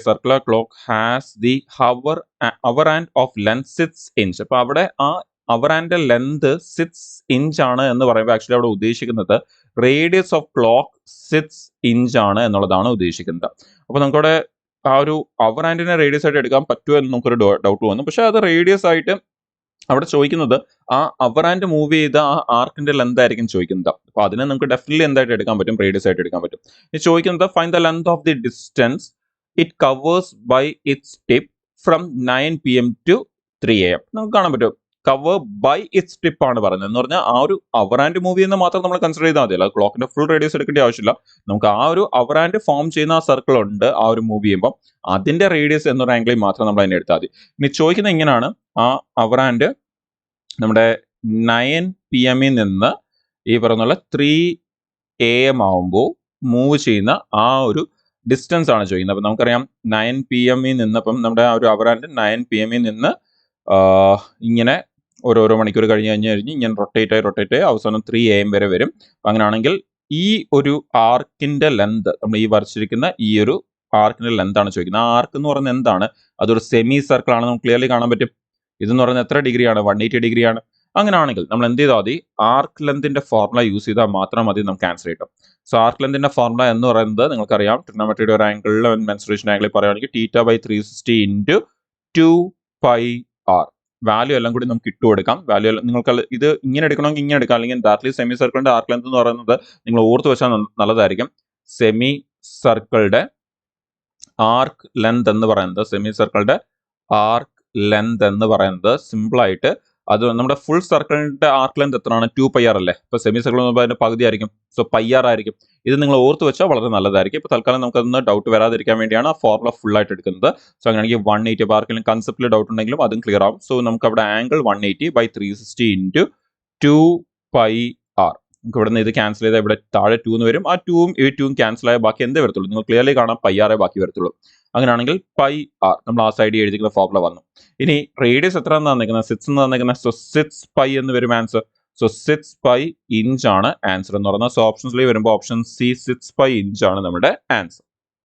Circular clock has the hour and of length 6 inch. അപ്പൊ അവിടെ ആ അവർ ആൻഡ് ലെങ്ത് 6 ഇഞ്ച് ആണ് എന്ന് പറയുമ്പോൾ ആക്ച്വലി അവിടെ ഉദ്ദേശിക്കുന്നത് റേഡിയസ് ഓഫ് ക്ലോക്ക് 6 ഇഞ്ച് ആണ് എന്നുള്ളതാണ് ഉദ്ദേശിക്കുന്നത്. അപ്പൊ നമുക്കവിടെ ആ ഒരു അവർ ആൻഡിനെ റേഡിയസ് ആയിട്ട് എടുക്കാൻ പറ്റുമോ എന്ന് നമുക്കൊരു ഡൗട്ട് വന്നു. പക്ഷെ അത് റേഡിയസ് ആയിട്ട് അവിടെ ചോദിക്കുന്നത് ആ അവർ ആൻഡ് മൂവ് ചെയ്ത ആ ആർക്കിന്റെ ലെന്ത് ആയിരിക്കും ചോദിക്കുന്നത്. അപ്പൊ അതിനെ നമുക്ക് ഡെഫിനറ്റ്ലി എന്തായിട്ട് എടുക്കാൻ പറ്റും, റേഡിയസ് ആയിട്ട് എടുക്കാൻ പറ്റും. ഇത് ചോദിക്കുന്നത് find the length of the distance it covers by its tip from 9 PM to 3 AM. നമുക്ക് കാണാൻ പറ്റും കവർ ബൈ ഇറ്റ്സ് ടിപ്പ് ആണ് പറയുന്നത്. എന്ന് പറഞ്ഞാൽ ആ ഒരു അവർ ആൻഡ് മൂവ് ചെയ്യുന്ന മാത്രം നമ്മൾ കൺസിഡർ ചെയ്താൽ മതി, അല്ല ക്ലോക്കിന്റെ ഫുൾ റേഡിയസ് എടുക്കേണ്ട ആവശ്യമില്ല. നമുക്ക് ആ ഒരു അവർ ആൻഡ് ഫോം ചെയ്യുന്ന ആ സർക്കിൾ ഉണ്ട് ആ ഒരു മൂവ് ചെയ്യുമ്പോൾ അതിന്റെ റേഡിയസ് എന്നൊരു ആംഗിളിൽ മാത്രം നമ്മൾ അതിനെ എടുത്താൽ മതി. ഇനി ചോദിക്കുന്നത് ഇങ്ങനെയാണ്, ആ അവർ ആൻഡ് നമ്മുടെ 9 PM നിന്ന് ഈ പറഞ്ഞുള്ള 3 AM ആവുമ്പോൾ മൂവ് ചെയ്യുന്ന ആ ഒരു ഡിസ്റ്റൻസ് ആണ് ചോദിക്കുന്നത്. അപ്പം നമുക്കറിയാം 9 PM നിന്നപ്പം നമ്മുടെ ആ ഒരു അവർ ആൻഡ് 9 PM നിന്ന് ഇങ്ങനെ ഓരോരോ മണിക്കൂർ കഴിഞ്ഞ് ഇങ്ങനെ റൊട്ടേറ്റ് ആയി അവസാനം 3 AM വരെ വരും. അപ്പം അങ്ങനെയാണെങ്കിൽ ഈ ഒരു ആർക്കിന്റെ ലെന്ത്, നമ്മൾ ഈ വരച്ചിരിക്കുന്ന ഈ ഒരു ആർക്കിന്റെ ലെന്ത് ആണ് ചോദിക്കുന്നത്. ആ ആർക്ക് എന്ന് പറയുന്നത് എന്താണ്? അതൊരു സെമി സർക്കിൾ ആണ്, നമുക്ക് ക്ലിയർലി കാണാൻ പറ്റും. ഇതെന്ന് പറയുന്നത് എത്ര ഡിഗ്രിയാണ്? 180 ഡിഗ്രിയാണ്. അങ്ങനെയാണെങ്കിൽ നമ്മൾ എന്ത് ചെയ്താൽ മതി, ആർക്ക് ലെന്തിന്റെ ഫോർമുല യൂസ് ചെയ്താൽ മാത്രം മതി നമുക്ക് ആൻസർ കിട്ടും. സോ ആർക്ക് ലെന്തിന്റെ ഫോർമുല എന്ന് പറയുന്നത് നിങ്ങൾക്കറിയാം, ട്രിഗണോമെട്രിയുടെ ഒരു ആംഗിളിൽ മെൻസുറേഷൻ ആംഗിളിൽ പറയുകയാണെങ്കിൽ θ/360 ഇൻറ്റു 2πr. വാല്യൂ എല്ലാം കൂടി നമുക്ക് ഇട്ട് കൊടുക്കാം. വാല്യൂ നിങ്ങൾക്ക് ഇത് ഇങ്ങനെ എടുക്കണമെങ്കിൽ ഇങ്ങനെ എടുക്കാം, അല്ലെങ്കിൽ ഡയറക്ട്ലി സെമി സർക്കിളിന്റെ ആർക്ക് ലെന്ത് എന്ന് പറയുന്നത് നിങ്ങൾ ഓർത്ത് വെച്ചാൽ നല്ലതായിരിക്കും. സെമി സർക്കിളുടെ ആർക്ക് ലെന്ത് എന്ന് പറയുന്നത് സിമ്പിൾ ആയിട്ട് അത് നമ്മുടെ ഫുൾ സർക്കിളിന്റെ ആർക്ക് ലെന്ത് എത്രയാണ്? 2πr അല്ലേ? ഇപ്പൊ സെമി സർക്കിൾ അതിന്റെ പകുതി ആയിരിക്കും, സോ πr ആയിരിക്കും. ഇത് നിങ്ങൾ ഓർത്ത് വെച്ചാൽ വളരെ നല്ലതായിരിക്കും. ഇപ്പൊ തൽക്കാലം നമുക്ക് അതൊന്ന് ഡൗട്ട് വരാതിരിക്കാൻ വേണ്ടിയാണ് ആ ഫോർമുല ഫുൾ ആയിട്ട് എടുക്കുന്നത്. സോ അങ്ങനെയാണെങ്കിൽ 180 അപ്പോൾ ആർക്കെങ്കിലും കൺസെപ്റ്റിൽ ഡൗട്ട് ഉണ്ടെങ്കിലും അതും ക്ലിയർ ആവും. സോ നമുക്ക് അവിടെ ആംഗിൾ 180/360 ഇൻറ്റു 2πr. നമുക്ക് ഇവിടെ നിന്ന് ഇത് ക്യാൻസൽ ചെയ്താൽ ഇവിടെ താഴെ 2 എന്ന് വരും. ആ 2ഉം ഈ 2ഉം ക്യാൻസൽ ആയ ബാക്കി എന്തേ വരത്തുള്ളൂ? നിങ്ങൾ ക്ലിയർലി കാണാം πr ബാക്കി വരത്തുള്ളൂ. അങ്ങനെയാണെങ്കിൽ πr നമ്മൾ ആ സൈഡിൽ എഴുതിക്കുന്ന ഫോർമുല വന്നു. ഇനി റേഡിയസ് എത്ര എന്ന് തന്നിരിക്കുന്നത്? 6 എന്ന് തന്നിരിക്കുന്നത്. സോ 6π എന്ന് വരും ആൻസർ. സോ 6π ഇഞ്ച് ആണ് ആൻസർ എന്ന് പറയുന്നത്. സോ ഓപ്ഷൻസിൽ വരുമ്പോൾ ഓപ്ഷൻ സി 6π ഇഞ്ച് ആണ് നമ്മുടെ ആൻസർ.